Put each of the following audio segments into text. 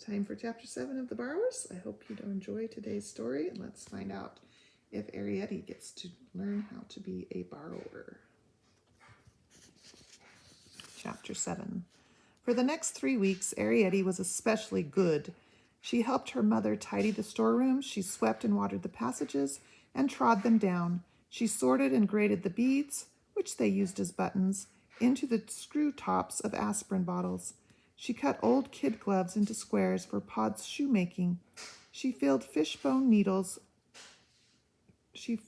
Time for chapter 7 of The Borrowers. I hope you enjoy today's story, and let's find out if Arrietty gets to learn how to be a borrower. Chapter 7. For the next 3 weeks, Arrietty was especially good. She helped her mother tidy the storerooms, she swept and watered the passages, and trod them down. She sorted and graded the beads, which they used as buttons, into the screw tops of aspirin bottles. She cut old kid gloves into squares for Pod's shoemaking. She filed fishbone needles to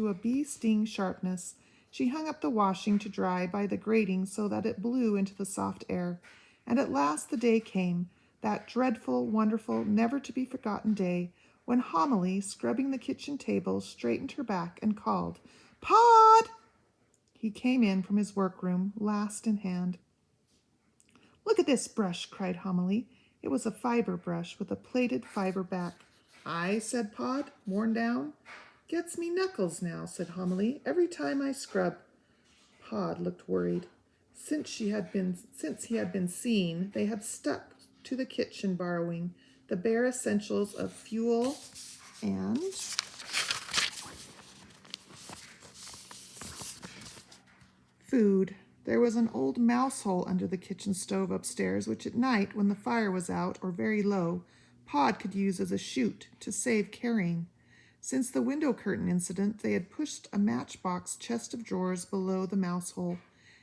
a bee sting sharpness. She hung up the washing to dry by the grating so that it blew into the soft air. And at last the day came, that dreadful, wonderful, never-to-be-forgotten day, when Homily, scrubbing the kitchen table, straightened her back and called, "Pod!" He came in from his workroom, last in hand. "Look at this brush," cried Homily. It was a fiber brush with a plaited fiber back. "Aye," said Pod, worn down. "Gets me knuckles now," said Homily, "every time I scrub." Pod looked worried. Since he had been seen, they had stuck to the kitchen borrowing, the bare essentials of fuel and food. There was an old mouse hole under the kitchen stove upstairs, which at night, when the fire was out or very low, Pod could use as a chute to save carrying. Since the window curtain incident, they had pushed a matchbox chest of drawers below the mouse hole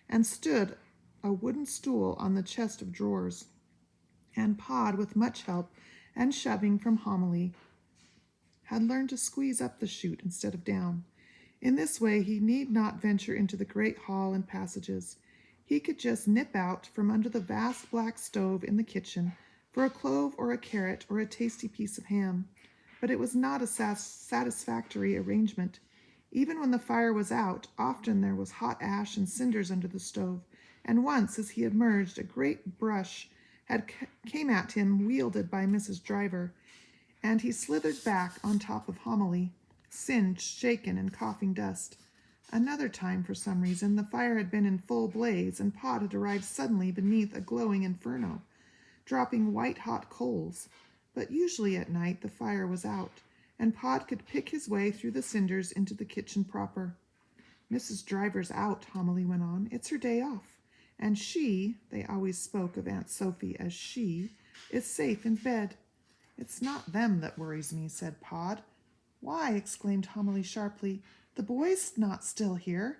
and stood a wooden stool on the chest of drawers. And Pod, with much help and shoving from Homily, had learned to squeeze up the chute instead of down. In this way, he need not venture into the great hall and passages. He could just nip out from under the vast black stove in the kitchen for a clove or a carrot or a tasty piece of ham. But it was not a satisfactory arrangement. Even when the fire was out, often there was hot ash and cinders under the stove, and once, as he emerged, a great brush came at him, wielded by Mrs. Driver, and he slithered back on top of Homily, singed, shaken, and coughing dust. Another time, for some reason, the fire had been in full blaze, and Pod had arrived suddenly beneath a glowing inferno, dropping white-hot coals. But usually at night the fire was out, and Pod could pick his way through the cinders into the kitchen proper. "Mrs. Driver's out," Homily went on. "It's her day off. And she," they always spoke of Aunt Sophie as she, "is safe in bed." "It's not them that worries me," said Pod. "Why?" exclaimed Homily sharply. "The boy's not still here."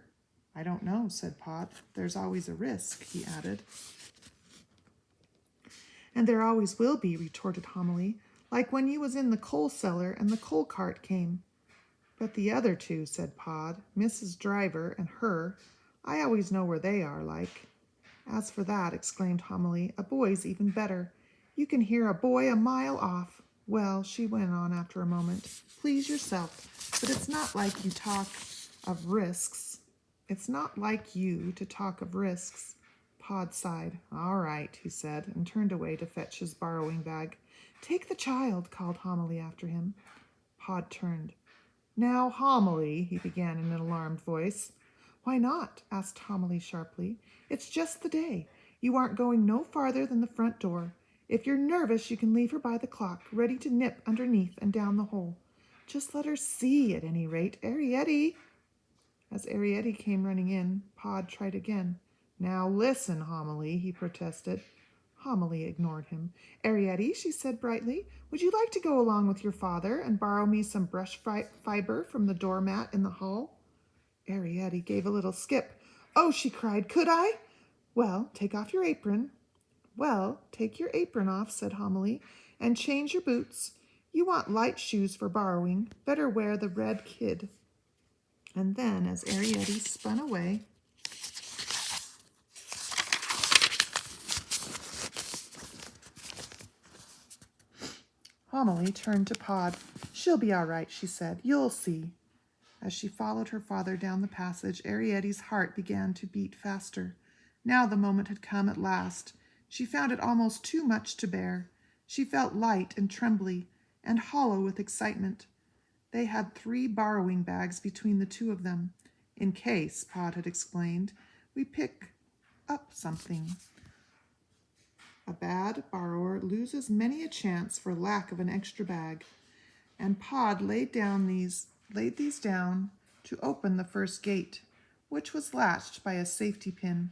"I don't know," said Pod. "There's always a risk," he added. "And there always will be," retorted Homily, "like when you was in the coal cellar and the coal cart came." "But the other two," said Pod, "Mrs. Driver and her, I always know where they are, like." "As for that," exclaimed Homily, "a boy's even better. You can hear a boy a mile off. Well," she went on after a moment, "please yourself, but it's not like you talk of risks. It's not like you to talk of risks." Pod sighed. "All right," he said, and turned away to fetch his borrowing bag. "Take the child," called Homily after him. Pod turned. "Now, Homily," he began in an alarmed voice. "Why not?" asked Homily sharply. "It's just the day. You aren't going no farther than the front door. If you're nervous, you can leave her by the clock, ready to nip underneath and down the hole. Just let her see, at any rate. Arrietty!" As Arrietty came running in, Pod tried again. "Now listen, Homily," he protested. Homily ignored him. "Arrietty," she said brightly, "would you like to go along with your father and borrow me some brush fiber from the doormat in the hall?" Arrietty gave a little skip. "Oh," she cried, "could I?" "Well, take off your apron." "Well, take your apron off," said Homily, "and change your boots. You want light shoes for borrowing. Better wear the red kid." And then, as Arrietty spun away, Homily turned to Pod. "She'll be all right," she said. "You'll see." As she followed her father down the passage, Arrietty's heart began to beat faster. Now the moment had come at last. She found it almost too much to bear. She felt light and trembly, and hollow with excitement. They had 3 borrowing bags between the two of them, in case, Pod had explained, we pick up something. A bad borrower loses many a chance for lack of an extra bag, and Pod laid these down to open the first gate, which was latched by a safety pin.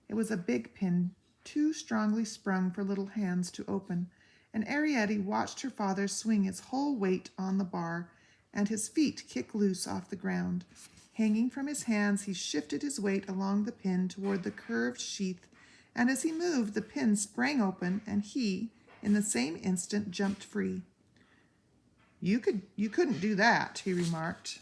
It was a big pin, too strongly sprung for little hands to open, and Arrietty watched her father swing his whole weight on the bar and his feet kick loose off the ground. Hanging from his hands, he shifted his weight along the pin toward the curved sheath, and as he moved, the pin sprang open, and he, in the same instant, jumped free. You couldn't do that," he remarked,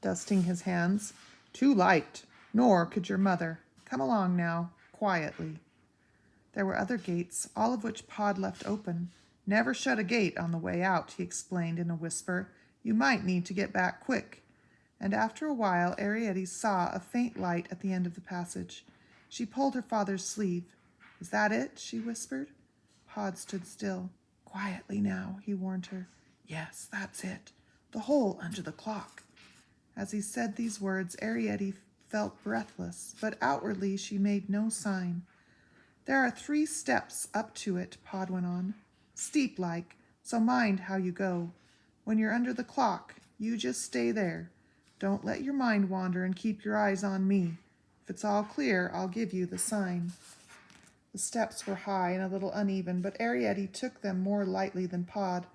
dusting his hands. "Too light, nor could your mother. Come along now, quietly." There were other gates, all of which Pod left open. "Never shut a gate on the way out," he explained in a whisper. "You might need to get back quick." And after a while, Arrietty saw a faint light at the end of the passage. She pulled her father's sleeve. "Is that it?" she whispered. Pod stood still. "Quietly now," he warned her. "Yes, that's it. The hole under the clock." As he said these words, Arrietty felt breathless, but outwardly she made no sign. "There are 3 steps up to it," Pod went on. "Steep-like, so mind how you go. When you're under the clock, you just stay there. Don't let your mind wander and keep your eyes on me. If it's all clear, I'll give you the sign." The steps were high and a little uneven, but Arrietty took them more lightly than Pod.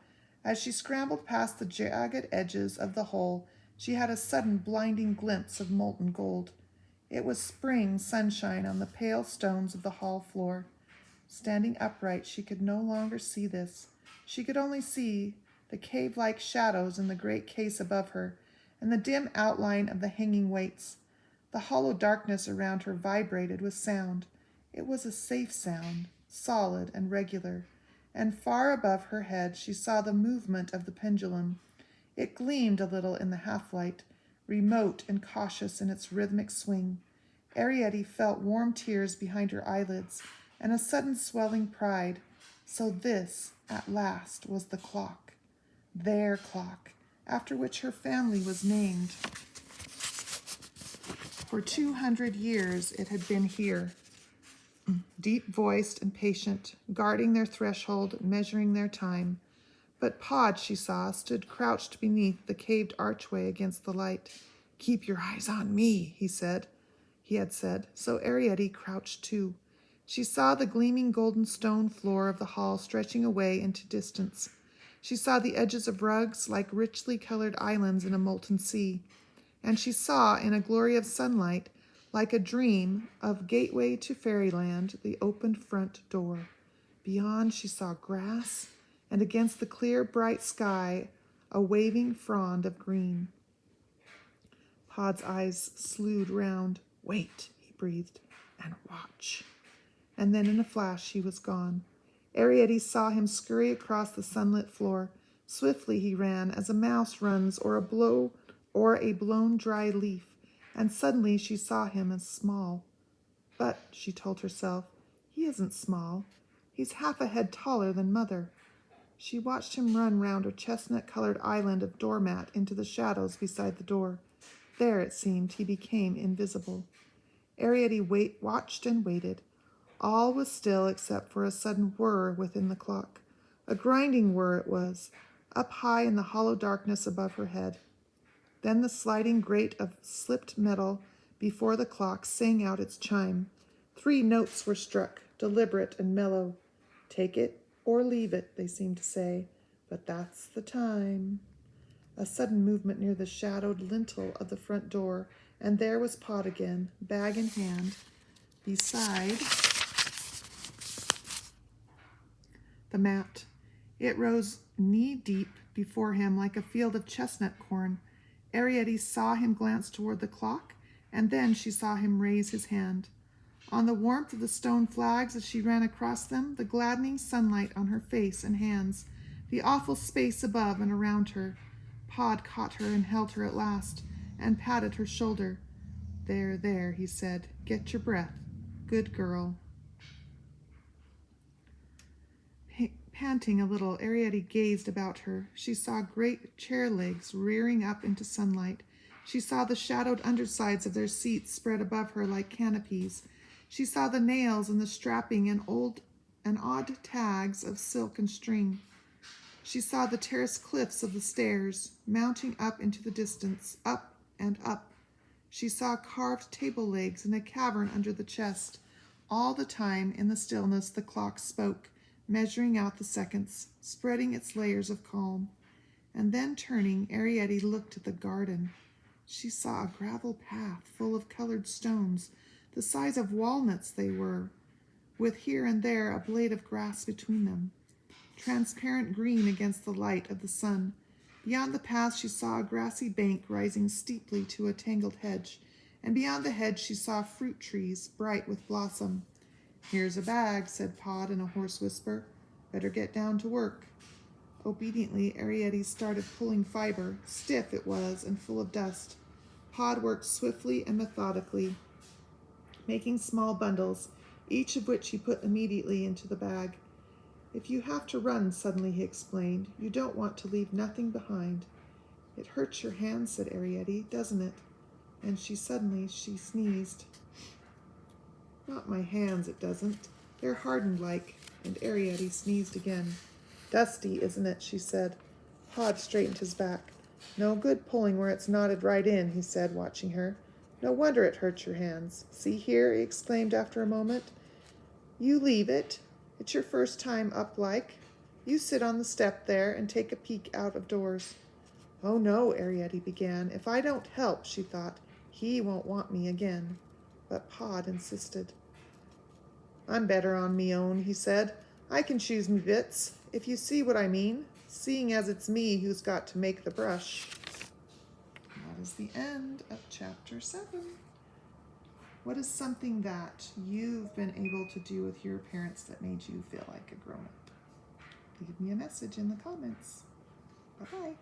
As she scrambled past the jagged edges of the hole, she had a sudden blinding glimpse of molten gold. It was spring sunshine on the pale stones of the hall floor. Standing upright, she could no longer see this. She could only see the cave-like shadows in the great case above her, and the dim outline of the hanging weights. The hollow darkness around her vibrated with sound. It was a safe sound, solid and regular, and far above her head she saw the movement of the pendulum. It gleamed a little in the half-light, remote and cautious in its rhythmic swing. Arrietty felt warm tears behind her eyelids and a sudden swelling pride. So this, at last, was the clock. Their clock, after which her family was named. For 200 years it had been here, deep-voiced and patient, guarding their threshold, measuring their time. But Pod, she saw, stood crouched beneath the caved archway against the light. "Keep your eyes on me," he had said, so Arrietty crouched too. She saw the gleaming golden stone floor of the hall stretching away into distance. She saw the edges of rugs like richly colored islands in a molten sea, and she saw, in a glory of sunlight, like a dream of gateway to fairyland, the opened front door. Beyond, she saw grass, and against the clear, bright sky, a waving frond of green. Pod's eyes slewed round. "Wait," he breathed, "and watch." And then in a flash he was gone. Arrietty saw him scurry across the sunlit floor. Swiftly he ran, as a mouse runs, or a blown dry leaf, and suddenly she saw him as small. But, she told herself, he isn't small. He's half a head taller than Mother. She watched him run round a chestnut-colored island of doormat into the shadows beside the door. There, it seemed, he became invisible. Arrietty watched and waited. All was still except for a sudden whir within the clock. A grinding whir it was, up high in the hollow darkness above her head. Then the sliding grate of slipped metal before the clock sang out its chime. 3 notes were struck, deliberate and mellow. "Take it or leave it," they seemed to say, "but that's the time." A sudden movement near the shadowed lintel of the front door, and there was Pod again, bag in hand, beside the mat. It rose knee-deep before him like a field of chestnut corn. Arrietty saw him glance toward the clock, and then she saw him raise his hand. On the warmth of the stone flags as she ran across them, the gladdening sunlight on her face and hands, the awful space above and around her. Pod caught her and held her at last, and patted her shoulder. "There, there," he said. "Get your breath. Good girl." Panting a little, Arrietty gazed about her. She saw great chair legs rearing up into sunlight. She saw the shadowed undersides of their seats spread above her like canopies. She saw the nails and the strapping and odd tags of silk and string. She saw the terraced cliffs of the stairs, mounting up into the distance, up and up. She saw carved table legs in a cavern under the chest. All the time, in the stillness, the clock spoke, measuring out the seconds, spreading its layers of calm. And then, turning, Arrietty looked at the garden. She saw a gravel path full of colored stones, the size of walnuts they were, with here and there a blade of grass between them, transparent green against the light of the sun. Beyond the path she saw a grassy bank rising steeply to a tangled hedge, and beyond the hedge she saw fruit trees, bright with blossom. "Here's a bag," said Pod in a hoarse whisper. "Better get down to work." Obediently, Arrietty started pulling fiber. Stiff it was, and full of dust. Pod worked swiftly and methodically, making small bundles, each of which he put immediately into the bag. "If you have to run," suddenly he explained, "you don't want to leave nothing behind." "It hurts your hands," said Arrietty, "doesn't it?" And she sneezed. "Not my hands, it doesn't. They're hardened like," and Arrietty sneezed again. "Dusty, isn't it?" she said. Pod straightened his back. "No good pulling where it's knotted right in," he said, watching her. "No wonder it hurts your hands. See here," he exclaimed after a moment. "You leave it. It's your first time up like. You sit on the step there and take a peek out of doors." "Oh no," Arrietty began. "If I don't help," she thought, "he won't want me again." But Pod insisted. "I'm better on me own," he said. "I can choose me bits, if you see what I mean, seeing as it's me who's got to make the brush." That is the end of chapter 7. What is something that you've been able to do with your parents that made you feel like a grown-up? Leave me a message in the comments. Bye-bye.